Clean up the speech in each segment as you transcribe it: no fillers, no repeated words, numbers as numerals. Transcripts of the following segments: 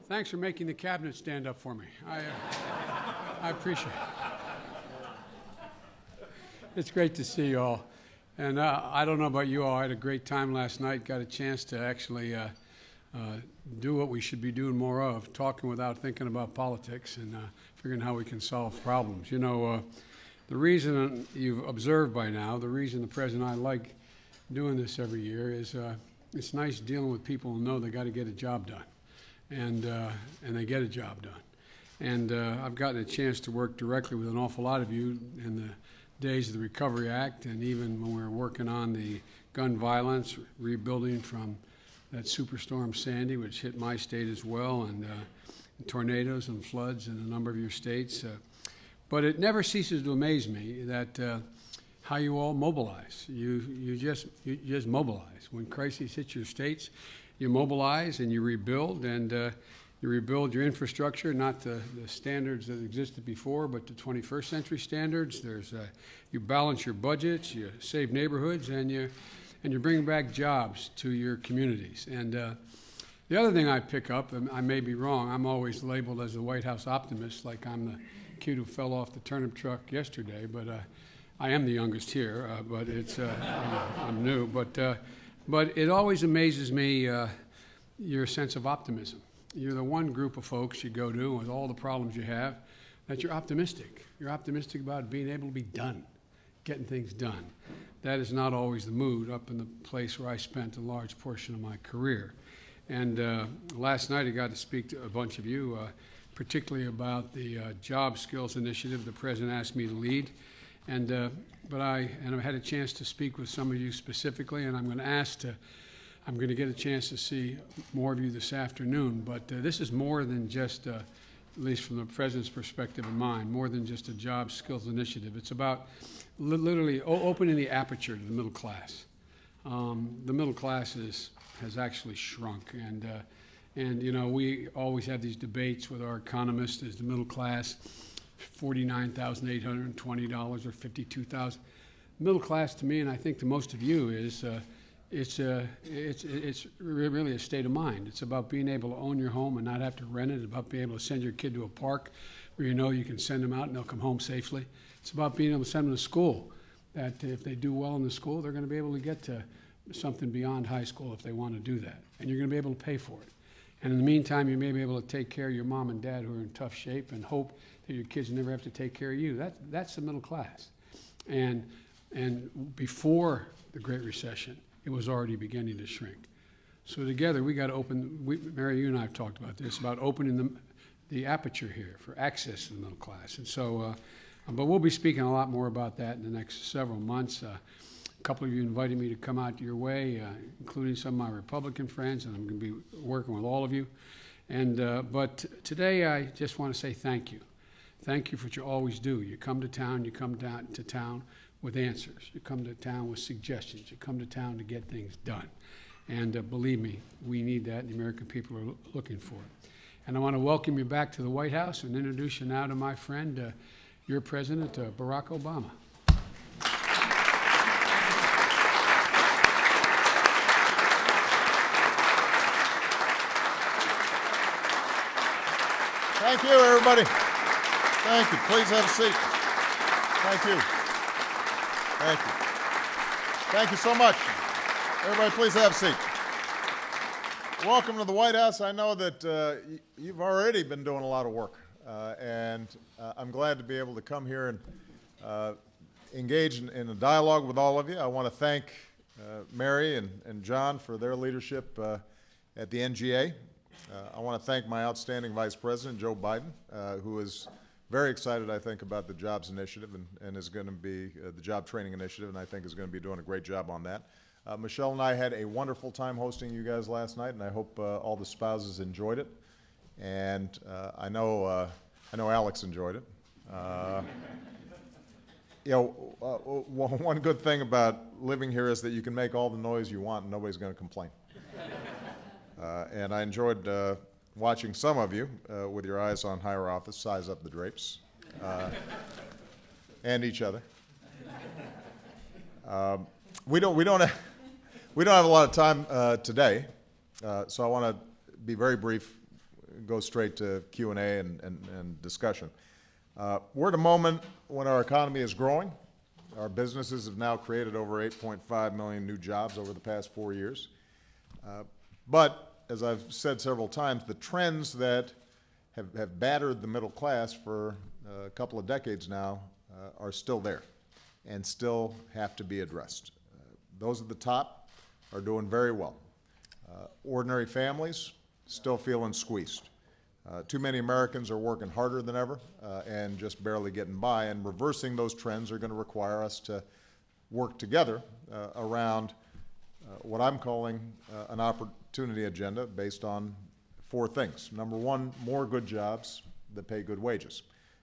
Thanks for making the cabinet stand up for me. I appreciate it. It's great to see you all. And I don't know about you all. I had a great time last night. Got a chance to actually do what we should be doing more of, talking without thinking about politics and figuring how we can solve problems. You know, the reason you've observed by now, the reason the President and I like doing this every year is it's nice dealing with people who know they got to get a job done. And they get a job done. And I've gotten a chance to work directly with an awful lot of you in the days of the Recovery Act, and even when we were working on the gun violence, rebuilding from that Superstorm Sandy, which hit my state as well, and tornadoes and floods in a number of your states. But it never ceases to amaze me that how you all mobilize. You just mobilize. When crises hit your states, you mobilize and you rebuild, and you rebuild your infrastructure, not the standards that existed before, but the 21st century standards. You balance your budgets, you save neighborhoods, and you bring back jobs to your communities. And the other thing I pick up, and I may be wrong, I'm always labeled as the White House optimist, like I'm the kid who fell off the turnip truck yesterday, but I am the youngest here, but it's I'm new. But it always amazes me your sense of optimism. You're the one group of folks you go to with all the problems you have that you're optimistic. You're optimistic about being able to be done, getting things done. That is not always the mood up in the place where I spent a large portion of my career. And last night I got to speak to a bunch of you, particularly about the Job Skills Initiative the President asked me to lead. And I've had a chance to speak with some of you specifically, and I'm going to get a chance to see more of you this afternoon. But this is more than just, at least from the President's perspective and mine, more than just a job skills initiative. It's about literally opening the aperture to the middle class. The middle class has actually shrunk, and you know, we always have these debates with our economists. Is the middle class $49,820 or $52,000? Middle class to me, and I think to most of you, is it's really a state of mind. It's about being able to own your home and not have to rent it. It's about being able to send your kid to a park where you know you can send them out and they'll come home safely. It's about being able to send them to school, that if they do well in the school, they're going to be able to get to something beyond high school if they want to do that. And you're going to be able to pay for it. And in the meantime, you may be able to take care of your mom and dad who are in tough shape and hope that your kids never have to take care of you. That's the middle class. And before the Great Recession, it was already beginning to shrink. So together, we got to open, Mary, you and I have talked about this, about opening the aperture here for access to the middle class. And so, but we'll be speaking a lot more about that in the next several months. A couple of you invited me to come out your way, including some of my Republican friends, and I'm going to be working with all of you. And but today, I just want to say thank you. Thank you for what you always do. You come to town with answers. You come to town with suggestions. You come to town to get things done. And believe me, we need that, and the American people are looking for it. And I want to welcome you back to the White House and introduce you now to my friend, your President, Barack Obama. Thank you, everybody. Thank you. Please have a seat. Thank you. Thank you. Thank you so much. Everybody, please have a seat. Welcome to the White House. I know that you've already been doing a lot of work, and I'm glad to be able to come here and engage in a dialogue with all of you. I want to thank Mary and John for their leadership at the NGA. I want to thank my outstanding Vice President, Joe Biden, who is very excited, I think, about the Jobs Initiative and is going to be the Job Training Initiative, and I think is going to be doing a great job on that. Michelle and I had a wonderful time hosting you guys last night, and I hope all the spouses enjoyed it. And I know Alex enjoyed it. You know, one good thing about living here is that you can make all the noise you want, and nobody's going to complain. And I enjoyed watching some of you with your eyes on higher office size up the drapes and each other. We don't have a lot of time today, so I want to be very brief go straight to Q&A and discussion. We're at a moment when our economy is growing. Our businesses have now created over 8.5 million new jobs over the past 4 years. But as I've said several times, the trends that have battered the middle class for a couple of decades now are still there and still have to be addressed. Those at the top are doing very well. Ordinary families still feeling squeezed. Too many Americans are working harder than ever and just barely getting by, and reversing those trends are going to require us to work together around what I'm calling an opportunity agenda based on 4 things. Number 1, more good jobs that pay good wages.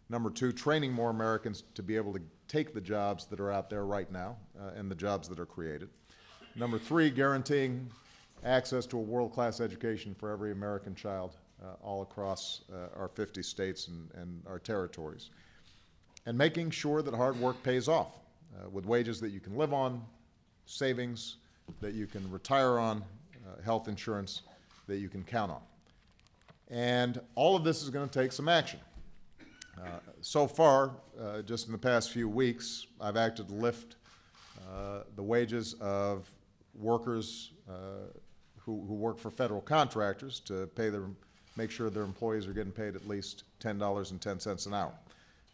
Number 2, training more Americans to be able to take the jobs that are out there right now and the jobs that are created. Number 3, guaranteeing access to a world-class education for every American child all across our 50 states and our territories. And making sure that hard work pays off with wages that you can live on, savings that you can retire on, health insurance that you can count on. And all of this is going to take some action. So far, just in the past few weeks, I've acted to lift the wages of workers who work for federal contractors to make sure their employees are getting paid at least $10.10 an hour.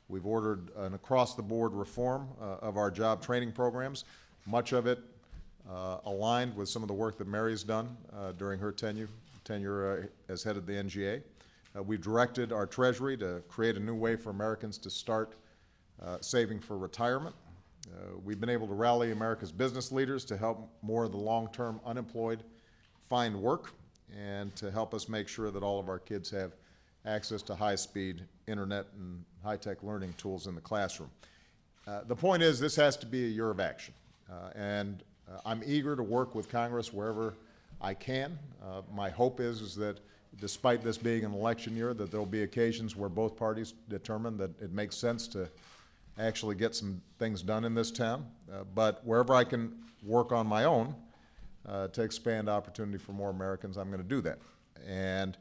We've ordered an across-the-board reform of our job training programs, much of it aligned with some of the work that Mary's done during her tenure as head of the NGA. We've directed our Treasury to create a new way for Americans to start saving for retirement. We've been able to rally America's business leaders to help more of the long-term unemployed find work and to help us make sure that all of our kids have access to high-speed internet and high-tech learning tools in the classroom. The point is, this has to be a year of action, and I'm eager to work with Congress wherever I can. My hope is that despite this being an election year, that there will be occasions where both parties determine that it makes sense to actually get some things done in this town. But wherever I can work on my own to expand opportunity for more Americans, I'm going to do that. And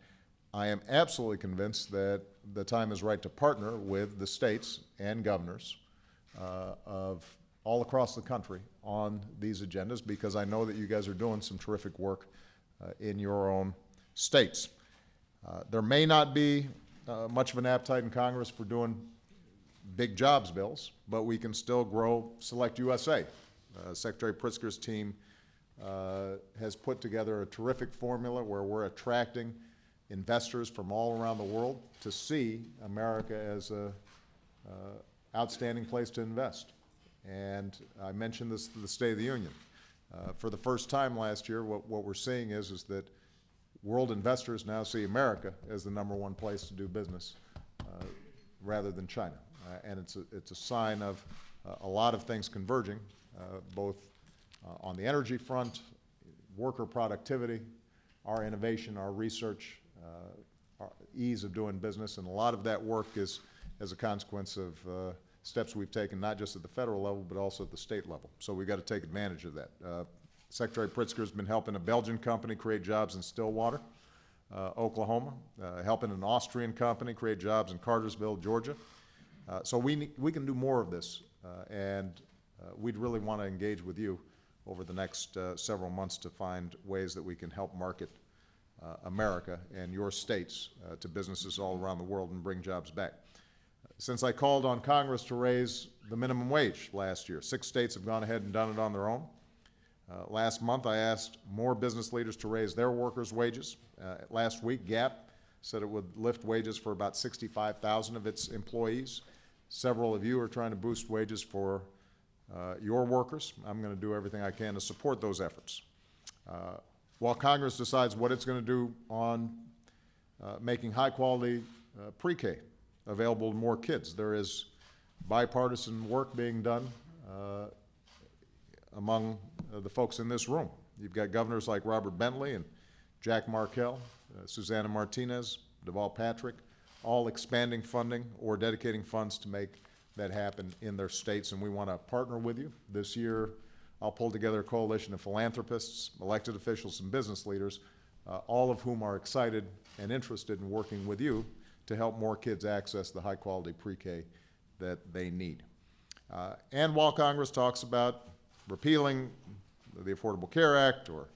I am absolutely convinced that the time is right to partner with the states and governors of all across the country on these agendas, because I know that you guys are doing some terrific work in your own states. There may not be much of an appetite in Congress for doing big jobs bills, but we can still grow Select USA. Secretary Pritzker's team has put together a terrific formula where we're attracting investors from all around the world to see America as an outstanding place to invest. And I mentioned this to the State of the Union. For the first time last year, what we're seeing is that world investors now see America as the #1 place to do business rather than China. And it's a sign of a lot of things converging, both on the energy front, worker productivity, our innovation, our research, our ease of doing business, and a lot of that work is as a consequence of steps we've taken not just at the federal level but also at the state level. So we've got to take advantage of that. Secretary Pritzker has been helping a Belgian company create jobs in Stillwater, Oklahoma, helping an Austrian company create jobs in Cartersville, Georgia. So we can do more of this, and we'd really want to engage with you over the next several months to find ways that we can help market America and your states to businesses all around the world and bring jobs back. Since I called on Congress to raise the minimum wage last year, 6 states have gone ahead and done it on their own. Last month, I asked more business leaders to raise their workers' wages. Last week, Gap said it would lift wages for about 65,000 of its employees. Several of you are trying to boost wages for your workers. I'm going to do everything I can to support those efforts. While Congress decides what it's going to do on making high-quality pre-K available to more kids, there is bipartisan work being done among the folks in this room. You've got governors like Robert Bentley and Jack Markell, Susana Martinez, Deval Patrick, all expanding funding or dedicating funds to make that happen in their states, and we want to partner with you. This year, I'll pull together a coalition of philanthropists, elected officials, and business leaders all of whom are excited and interested in working with you to help more kids access the high-quality pre-K that they need. And while Congress talks about repealing the Affordable Care Act or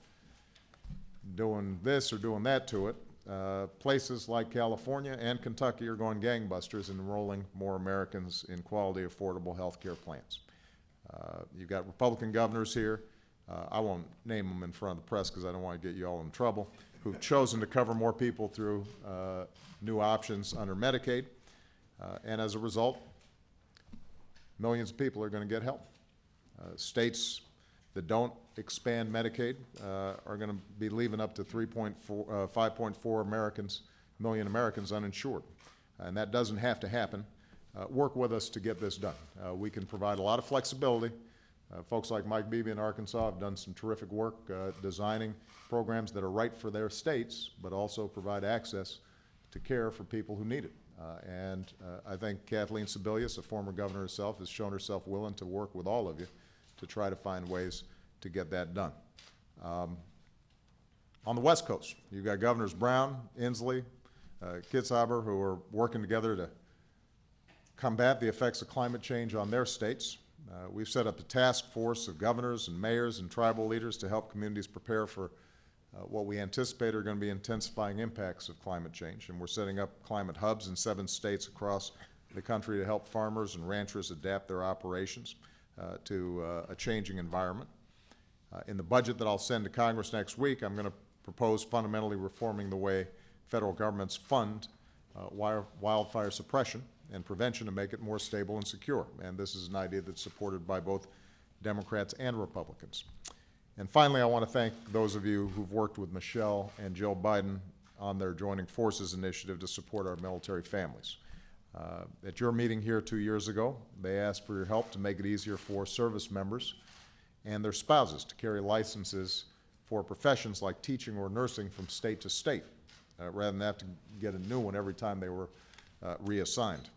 doing this or doing that to it, places like California and Kentucky are going gangbusters and enrolling more Americans in quality, affordable health care plans. You've got Republican governors here. I won't name them in front of the press because I don't want to get you all in trouble, who've chosen to cover more people through new options under Medicaid. And as a result, millions of people are going to get help. States that don't expand Medicaid are going to be leaving up to 5.4 million Americans uninsured. And that doesn't have to happen. Work with us to get this done. We can provide a lot of flexibility. Folks like Mike Beebe in Arkansas have done some terrific work designing programs that are right for their states, but also provide access to care for people who need it. I think Kathleen Sebelius, a former governor herself, has shown herself willing to work with all of you to try to find ways to get that done. On the West Coast, you've got Governors Brown, Inslee, Kitzhaber, who are working together to combat the effects of climate change on their states. We've set up a task force of governors and mayors and tribal leaders to help communities prepare for what we anticipate are going to be intensifying impacts of climate change. And we're setting up climate hubs in 7 states across the country to help farmers and ranchers adapt their operations to a changing environment. In the budget that I'll send to Congress next week, I'm going to propose fundamentally reforming the way federal governments fund wildfire suppression and prevention to make it more stable and secure. And this is an idea that's supported by both Democrats and Republicans. And finally, I want to thank those of you who've worked with Michelle and Joe Biden on their Joining Forces initiative to support our military families. At your meeting here 2 years ago, they asked for your help to make it easier for service members and their spouses to carry licenses for professions like teaching or nursing from state to state, rather than have to get a new one every time they were reassigned.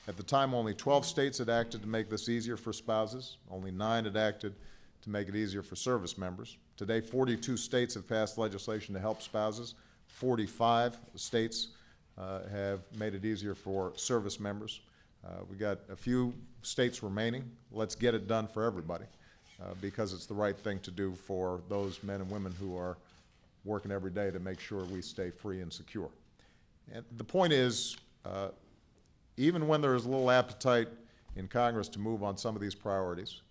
At the time, only 12 states had acted to make this easier for spouses. Only 9 had acted to make it easier for service members. Today, 42 states have passed legislation to help spouses. 45 states have made it easier for service members. We've got a few states remaining. Let's get it done for everybody because it's the right thing to do for those men and women who are working every day to make sure we stay free and secure. And the point is, even when there is a little appetite in Congress to move on some of these priorities,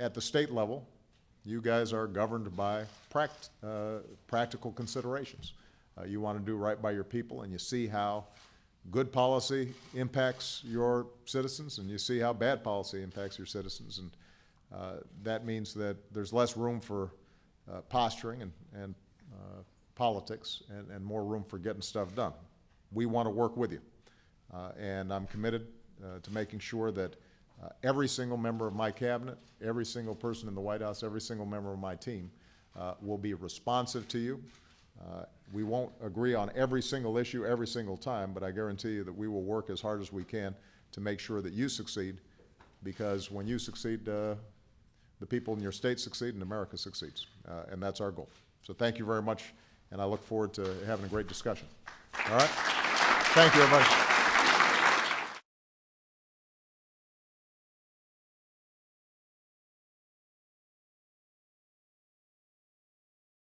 at the state level, you guys are governed by practical considerations. You want to do right by your people, and you see how good policy impacts your citizens, and you see how bad policy impacts your citizens. And that means that there's less room for posturing and politics and more room for getting stuff done. We want to work with you. And I'm committed to making sure that every single member of my cabinet, every single person in the White House, every single member of my team will be responsive to you. We won't agree on every single issue every single time, but I guarantee you that we will work as hard as we can to make sure that you succeed, because when you succeed, the people in your state succeed and America succeeds, and that's our goal. So thank you very much, and I look forward to having a great discussion. All right? Thank you, everybody.